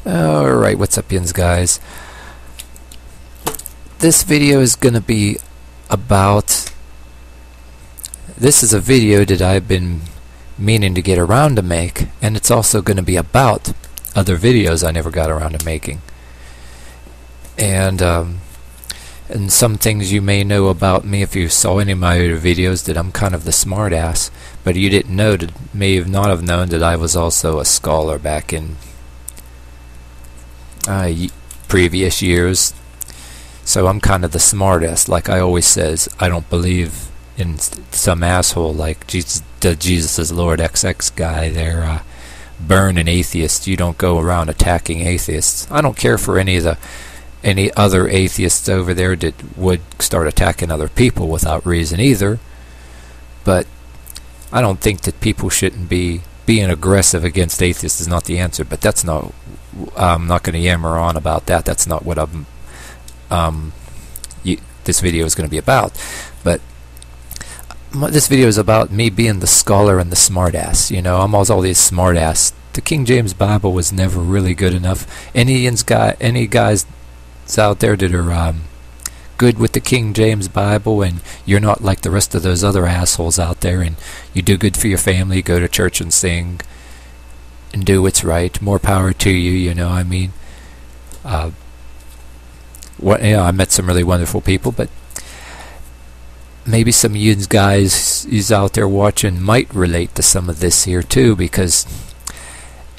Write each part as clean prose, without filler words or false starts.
Alright, what's up, yins guys? This video is gonna be about... This is a video that I've been meaning to get around to make, and it's also gonna be about other videos I never got around to making. And some things you may know about me if you saw any of my other videos, that I'm kind of the smart ass, but you didn't know, may have not have known that I was also a scholar back in previous years. So I'm kind of the smartest. Like I always says, I don't believe in some asshole like Jesus is Lord XX guy there burning atheists. You don't go around attacking atheists. I don't care for any other atheists over there that would start attacking other people without reason either. But I don't think that people shouldn't be being aggressive against atheists is not the answer. But that's not. I'm not going to yammer on about that. That's not what this video is going to be about. But this video is about me being the scholar and the smartass. You know, I'm always all these smartass. The King James Bible was never really good enough. Any guys out there that are good with the King James Bible, and you're not like the rest of those other assholes out there, and you do good for your family, go to church and sing and do what's right, more power to you, you know. I mean, I met some really wonderful people, but maybe some of you guys is out there watching might relate to some of this here too, because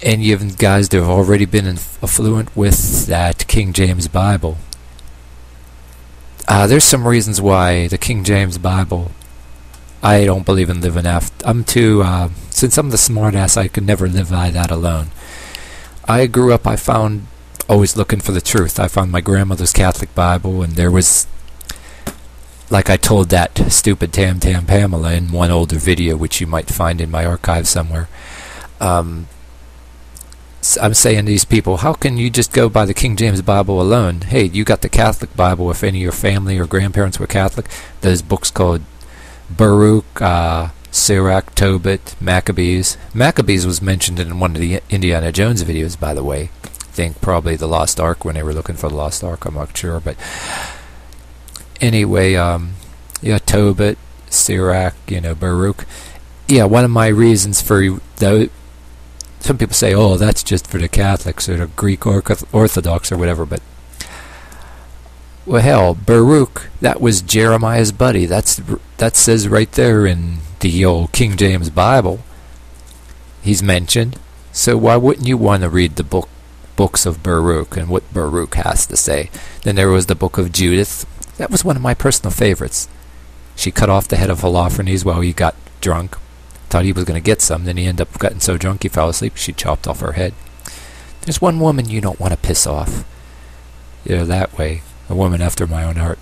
any of you guys that have already been affluent with that King James Bible, there's some reasons why the King James Bible, I don't believe in living after. I'm too, since I'm the smart ass, I could never live by that alone. I grew up, I found, always looking for the truth. I found my grandmother's Catholic Bible, and there was, like I told that stupid Tam Pamela in one older video, which you might find in my archive somewhere. I'm saying to these people, how can you just go by the King James Bible alone? Hey, you got the Catholic Bible. If any of your family or grandparents were Catholic, there's books called Baruch, Sirach, Tobit, Maccabees. Maccabees was mentioned in one of the Indiana Jones videos, by the way. I think probably the Lost Ark, when they were looking for the Lost Ark. I'm not sure, but anyway, yeah, Tobit, Sirach, you know, Baruch. Yeah, one of my reasons for though. Some people say, oh, that's just for the Catholics or the Greek Orthodox or whatever, but well, hell, Baruch, that was Jeremiah's buddy. That says right there in the old King James Bible. He's mentioned. So why wouldn't you want to read the books of Baruch and what Baruch has to say? Then there was the book of Judith. That was one of my personal favorites. She cut off the head of Holofernes while he got drunk. Thought he was going to get some, then he ended up getting so drunk he fell asleep. She chopped off her head. There's one woman you don't want to piss off. You know, that way. A woman after my own heart.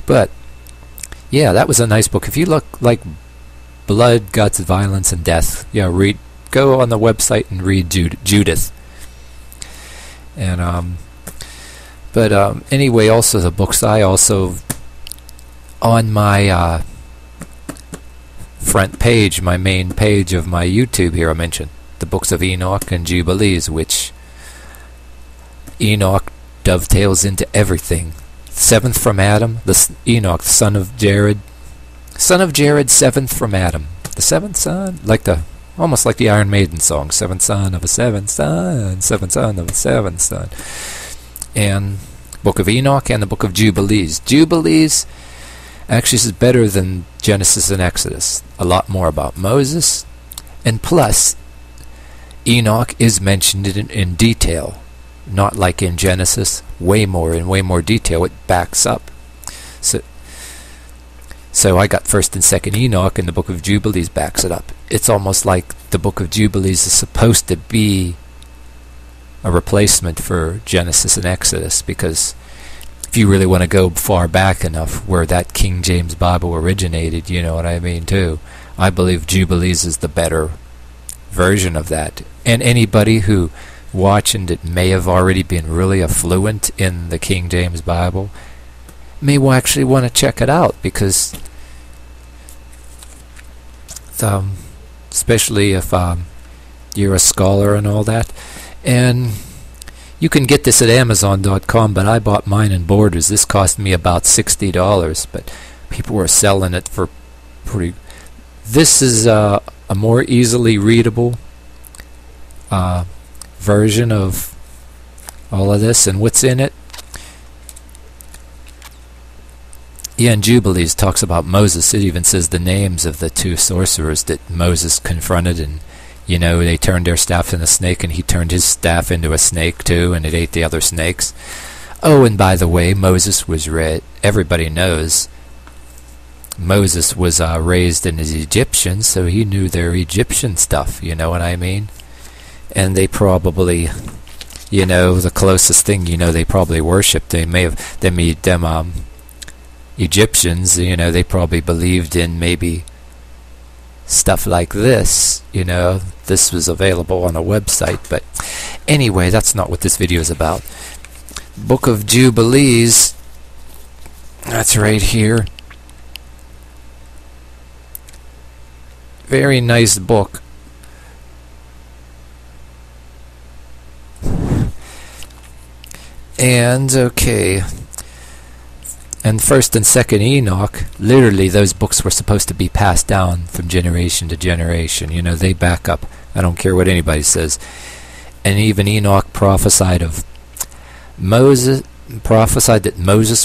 But yeah, that was a nice book. If you look like blood, guts, violence, and death, yeah, go on the website and read Judith. And anyway, also the books I also on my front page, my main page of my YouTube here, I mentioned the books of Enoch and Jubilees, which Enoch dovetails into everything. Seventh from Adam, Enoch, the son of Jared, seventh from Adam, the seventh son, almost like the Iron Maiden song, seventh son of a seventh son, seventh son of a seventh son. And book of Enoch and the book of Jubilees. Jubilees actually is better than Genesis and Exodus. A lot more about Moses, and plus Enoch is mentioned in detail. Not like in Genesis, way more detail. It backs up. So I got first and second Enoch, and the book of Jubilees backs it up. It's almost like the book of Jubilees is supposed to be a replacement for Genesis and Exodus, because if you really want to go far back enough where that King James Bible originated, you know what I mean too, I believe Jubilees is the better version of that. And anybody who watching that may have already been really affluent in the King James Bible may actually want to check it out, because especially if you're a scholar and all that. And You can get this at Amazon.com, but I bought mine in Borders. This cost me about $60, but people were selling it for pretty... This is a more easily readable version of all of this and what's in it. Yeah, in Jubilees talks about Moses. It even says the names of the two sorcerers that Moses confronted, and you know, they turned their staff into a snake, and he turned his staff into a snake too, and it ate the other snakes. Oh, and by the way, Moses was everybody knows Moses was raised in his Egyptians, so he knew their Egyptian stuff, you know what I mean? And they probably, you know, the closest thing, you know, they probably worshipped. They made them Egyptians, you know, they probably believed in maybe stuff like this, you know. This was available on a website, but anyway, that's not what this video is about. Book of Jubilees, that's right here. Very nice book. And okay, and first and second Enoch, literally those books were supposed to be passed down from generation to generation. You know, they back up. I don't care what anybody says. And even Enoch prophesied that Moses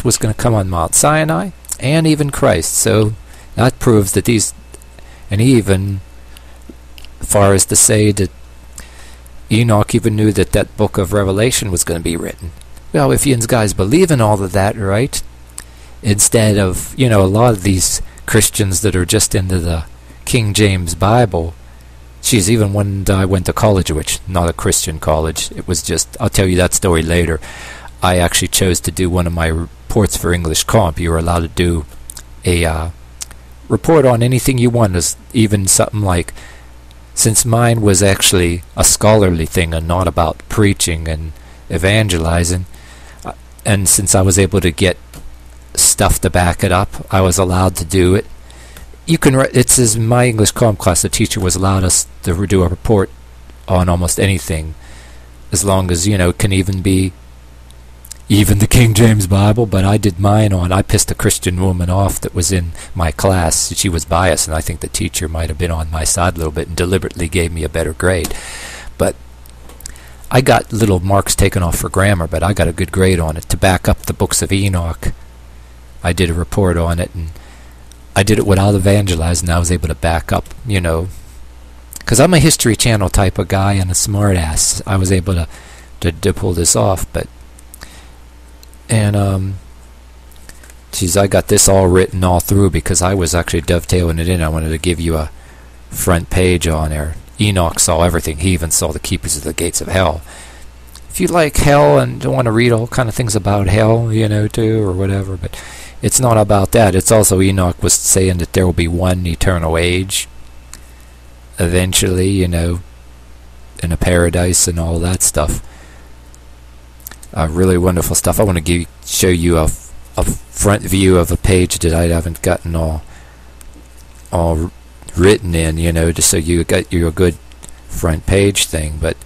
was going to come on Mount Sinai, and even Christ. So that proves that these, and even far as to say that Enoch even knew that that book of Revelation was going to be written. Well, if you guys believe in all of that, right? Instead of, you know, a lot of these Christians that are just into the King James Bible, geez, even when I went to college, which not a Christian college, it was just, I'll tell you that story later. I actually chose to do one of my reports for English Comp. You were allowed to do a report on anything you want, even something like, since mine was actually a scholarly thing and not about preaching and evangelizing, and since I was able to get stuff to back it up, I was allowed to do it. You can it's as my English Comp class, the teacher was allowed us to do a report on almost anything, as long as, you know, it can even be even the King James Bible. But I did mine on, I pissed a Christian woman off that was in my class. She was biased, and I think the teacher might have been on my side a little bit and deliberately gave me a better grade. But I got little marks taken off for grammar, but I got a good grade on it. To back up the books of Enoch, I did a report on it, and I did it without evangelizing, and I was able to back up, you know, because I'm a History Channel type of guy and a smart ass. I was able to pull this off. But and geez, I got this all written all through because I was actually dovetailing it in. I wanted to give you a front page on there. Enoch saw everything. He even saw the keepers of the gates of hell. If you like hell and don't want to read all kind of things about hell, you know, too, or whatever, but it's not about that. It's also, Enoch was saying that there will be one eternal age eventually, you know, in a paradise and all that stuff. Really wonderful stuff. I want to show you a front view of a page that I haven't gotten all written in, you know, just so you got you a good front page thing. But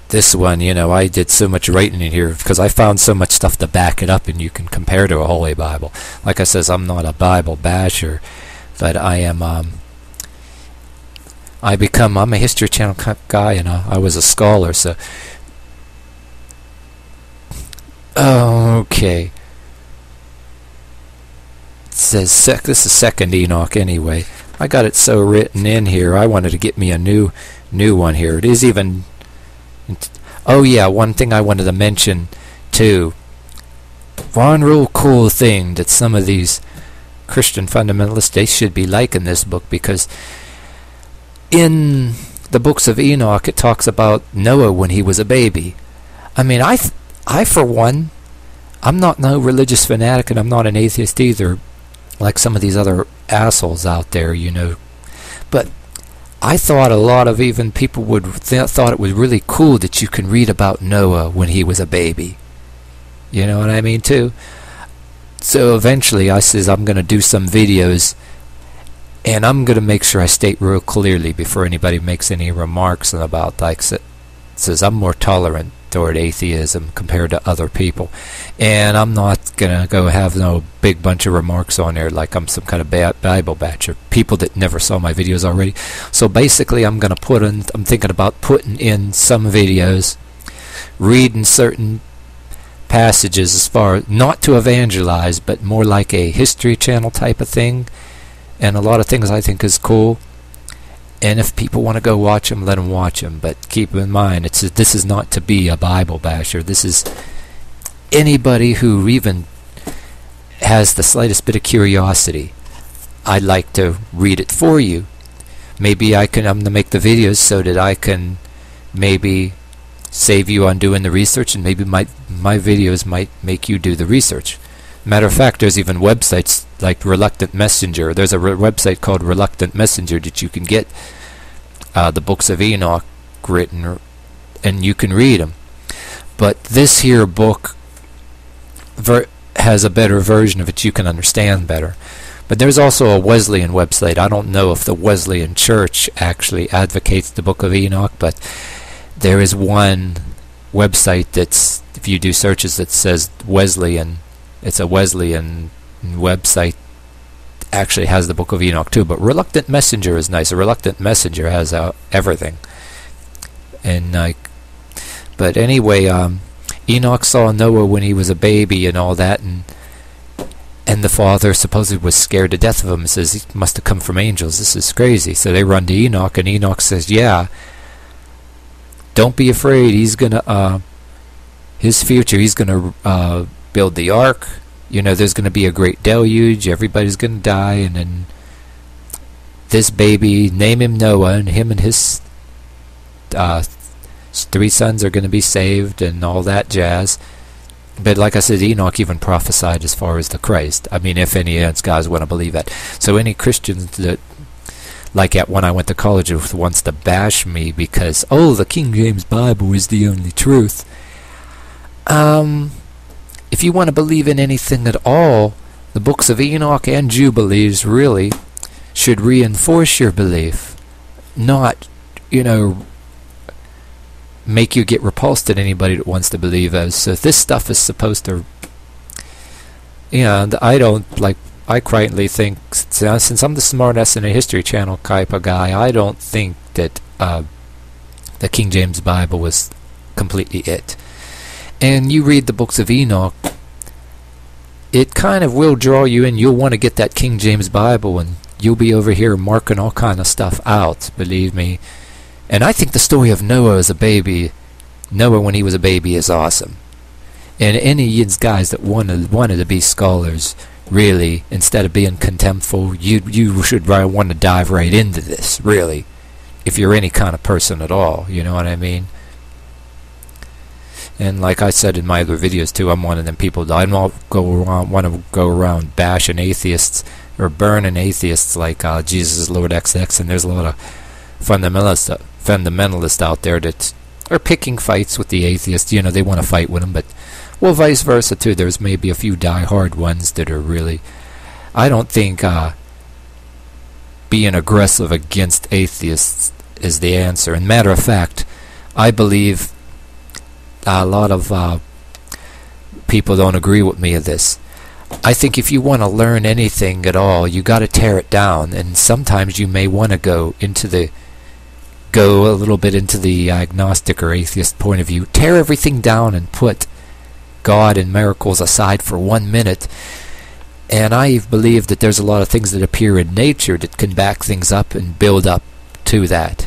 this one, you know, I did so much writing in here because I found so much stuff to back it up, and you can compare to a Holy Bible. Like I says, I'm not a Bible basher, but I am. I'm a History Channel guy, and I was a scholar. So, okay. It says this is second Enoch anyway. I got it so written in here. I wanted to get me a new one here. It is even. Oh yeah, one thing I wanted to mention too. One real cool thing that some of these Christian fundamentalists, they should be liking this book, because in the books of Enoch it talks about Noah when he was a baby. I mean, I for one, I'm not no religious fanatic, and I'm not an atheist either, like some of these other assholes out there, you know. But I thought a lot of even people would thought it was really cool that you can read about Noah when he was a baby. You know what I mean, too? So eventually I says I'm going to do some videos, and I'm going to make sure I state real clearly before anybody makes any remarks about, like, tolerances. I'm more tolerant toward atheism compared to other people. And I'm not going to go have no big bunch of remarks on there like I'm some kind of Bible batcher. People that never saw my videos already. So basically I'm thinking about putting in some videos, reading certain passages as far, not to evangelize, but more like a History Channel type of thing. And a lot of things I think is cool. And if people want to go watch them, let them watch them. But keep in mind, this is not to be a Bible basher. This is anybody who even has the slightest bit of curiosity. I'd like to read it for you. Maybe I'm going to make the videos so that I can maybe save you on doing the research, and maybe my videos might make you do the research. Matter of fact, there's even websites like Reluctant Messenger. There's a website called Reluctant Messenger that you can get the books of Enoch written, and you can read them. But this here book has a better version of it. You can understand better. But there's also a Wesleyan website. I don't know if the Wesleyan Church actually advocates the book of Enoch, but there is one website that's, if you do searches, that says Wesleyan. It's a Wesleyan website, actually has the book of Enoch too. But Reluctant Messenger is nice. A Reluctant Messenger has everything. And but anyway, Enoch saw Noah when he was a baby and all that, and the father supposedly was scared to death of him and says he must have come from angels. This is crazy. So they run to Enoch, and Enoch says, yeah, don't be afraid. He's gonna his future, he's gonna build the ark. You know, there's going to be a great deluge. Everybody's going to die, and then this baby, name him Noah, and him and his 3 sons are going to be saved, and all that jazz. But like I said, Enoch even prophesied as far as the Christ. I mean, if any of guys want to believe that. So any Christians that, like when I went to college, wants to bash me because, oh, the King James Bible is the only truth. If you want to believe in anything at all, the books of Enoch and Jubilees really should reinforce your belief, not, make you get repulsed at anybody that wants to believe as. So this stuff is supposed to, I quietly think, since I'm the smartass in a History Channel type of guy, I don't think that the King James Bible was completely it. And you read the books of Enoch, it kind of will draw you in. You'll want to get that King James Bible, and you'll be over here marking all kind of stuff out, believe me. And I think the story of Noah as a baby, Noah when he was a baby, is awesome. And any of you guys that wanted to be scholars, really, instead of being contemptful, you should want to dive right into this, really, if you're any kind of person at all, you know what I mean? And like I said in my other videos too, I'm one of them people that I don't want to go around bashing atheists or burning atheists like Jesus is Lord XX, and there's a lot of fundamentalists out there that are picking fights with the atheists. They want to fight with them, but well, vice versa too. There's maybe a few die-hard ones that are really. I don't think being aggressive against atheists is the answer. And matter of fact, I believe a lot of people don't agree with me of this. I think if you want to learn anything at all, you got to tear it down, and sometimes you may want to go a little bit into the agnostic or atheist point of view. Tear everything down and put God and miracles aside for 1 minute. And I believe that there's a lot of things that appear in nature that can back things up and build up to that.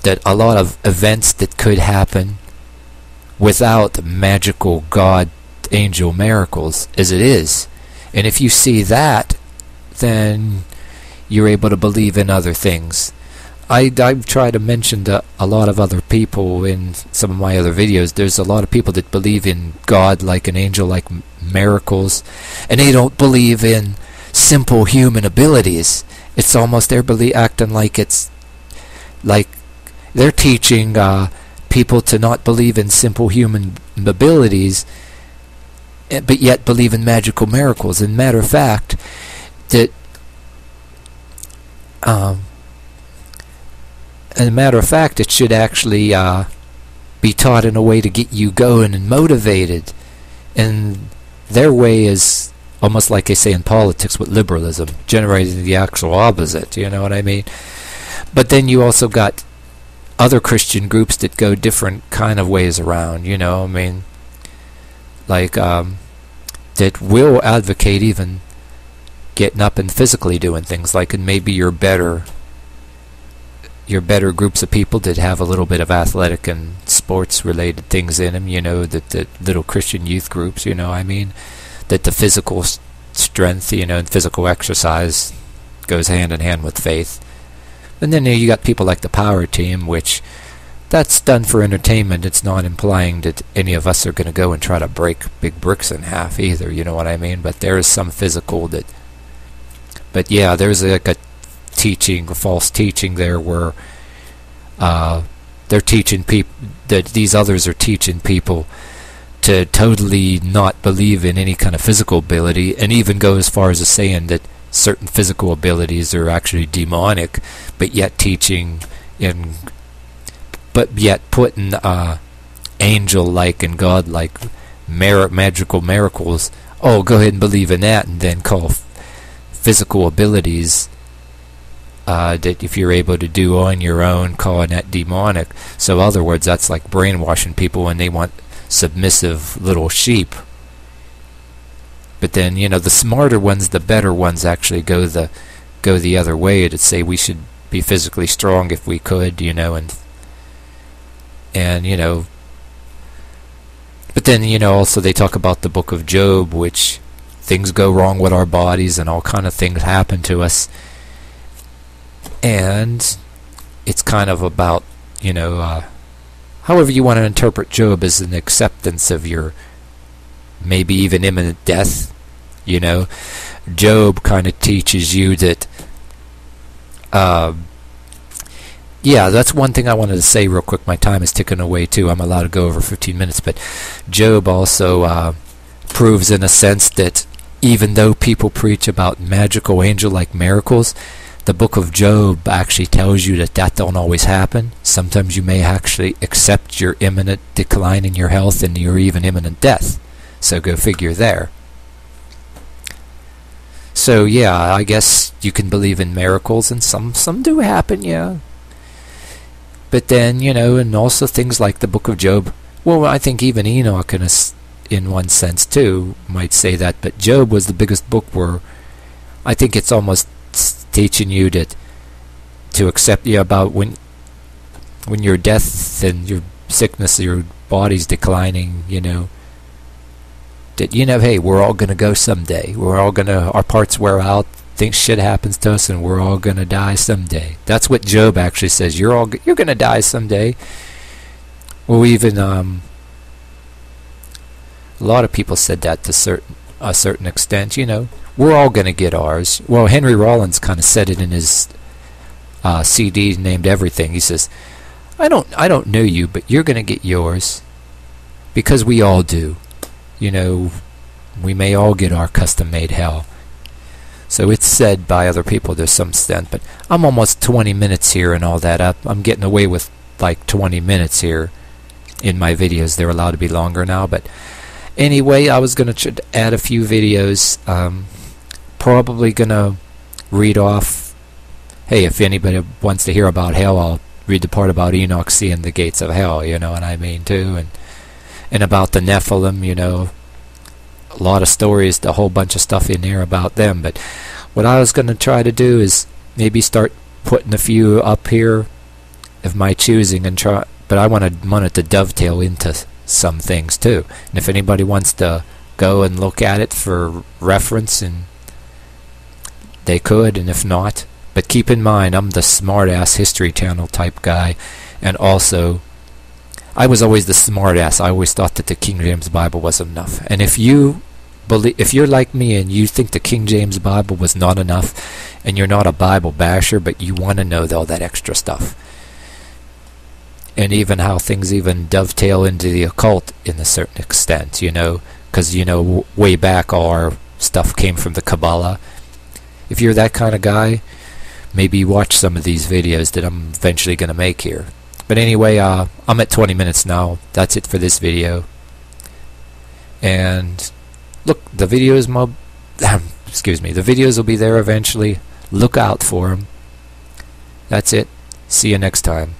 That a lot of events that could happen without magical God angel miracles as it is. And if you see that, then you're able to believe in other things. I've tried to mention to a lot of other people in some of my other videos, there's a lot of people that believe in God like an angel, like miracles, and they don't believe in simple human abilities. It's almost they're acting like it's like they're teaching people to not believe in simple human abilities, but yet believe in magical miracles. And matter of fact, that it should actually be taught in a way to get you going and motivated. And their way is almost like they say in politics with liberalism, generating the actual opposite, you know what I mean? But then you also got other Christian groups that go different kind of ways around, you know, I mean, like, that will advocate even getting up and physically doing things, like, and maybe you're better groups of people that have a little bit of athletic and sports related things in them, you know, that the little Christian youth groups, you know, I mean, that the physical strength, you know, and physical exercise goes hand in hand with faith. And then you got people like the Power Team, which that's done for entertainment. It's not implying that any of us are going to go and try to break big bricks in half either, you know what I mean? But there is some physical that, but yeah, there's like a false teaching there where they're teaching people that these others are teaching people to totally not believe in any kind of physical ability, and even go as far as saying that certain physical abilities are actually demonic, but yet teaching but yet putting angel-like and god-like magical miracles. Oh, go ahead and believe in that, and then call physical abilities that if you're able to do on your own, calling that demonic. So in other words, that's like brainwashing people when they want submissive little sheep. But then, you know, the smarter ones, the better ones, actually go the other way to say we should be physically strong if we could, you know, and you know. But then, you know, also they talk about the book of Job, which things go wrong with our bodies and all kind of things happen to us. And it's kind of about, you know, however you want to interpret Job as an acceptance of your maybe even imminent death. You know, Job kind of teaches you that, yeah, that's one thing I wanted to say real quick. My time is ticking away too. I'm allowed to go over 15 minutes, but Job also proves in a sense that even though people preach about magical angel-like miracles, the book of Job actually tells you that that don't always happen. Sometimes you may actually accept your imminent decline in your health and your even imminent death. So go figure there. So yeah, I guess you can believe in miracles, and some do happen, yeah. But then, you know, and also things like the book of Job. Well, I think even Enoch, in one sense too, might say that. But Job was the biggest book where I think it's almost teaching you that to accept, yeah, about when your death and your sickness, your body's declining, you know, that, you know, hey, we're all gonna go someday. We're all gonna, our parts wear out, shit happens to us, and we're all gonna die someday. That's what Job actually says. You're gonna die someday. Well, even a lot of people said that to a certain extent. You know, we're all gonna get ours. Well, Henry Rollins kind of said it in his CD named Everything. He says, I don't know you, but you're gonna get yours, because we all do. You know, we may all get our custom-made hell. So it's said by other people to some extent, but I'm almost 20 minutes here and all that up. I'm getting away with like 20 minutes here in my videos. They're allowed to be longer now, but anyway, I was going to add a few videos. Probably going to read off, hey, if anybody wants to hear about hell, I'll read the part about Enoch seeing the gates of hell, you know what I mean, too, and about the Nephilim, you know, a lot of stories, a whole bunch of stuff in there about them. But what I was going to try to do is maybe start putting a few up here of my choosing, and try, but I want it to dovetail into some things too. And if anybody wants to go and look at it for reference, and they could, and if not, but keep in mind, I'm the smart-ass History Channel type guy, and also I was always the smart ass. I always thought that the King James Bible was enough. And if you're like me and you think the King James Bible was not enough, and you're not a Bible basher, but you want to know all that extra stuff, and even how things even dovetail into the occult in a certain extent, you know, because, you know, way back all our stuff came from the Kabbalah. If you're that kind of guy, maybe watch some of these videos that I'm eventually going to make here. But anyway, I'm at 20 minutes now. That's it for this video. And look, the videos excuse me, the videos will be there eventually. Look out for them. That's it. See you next time.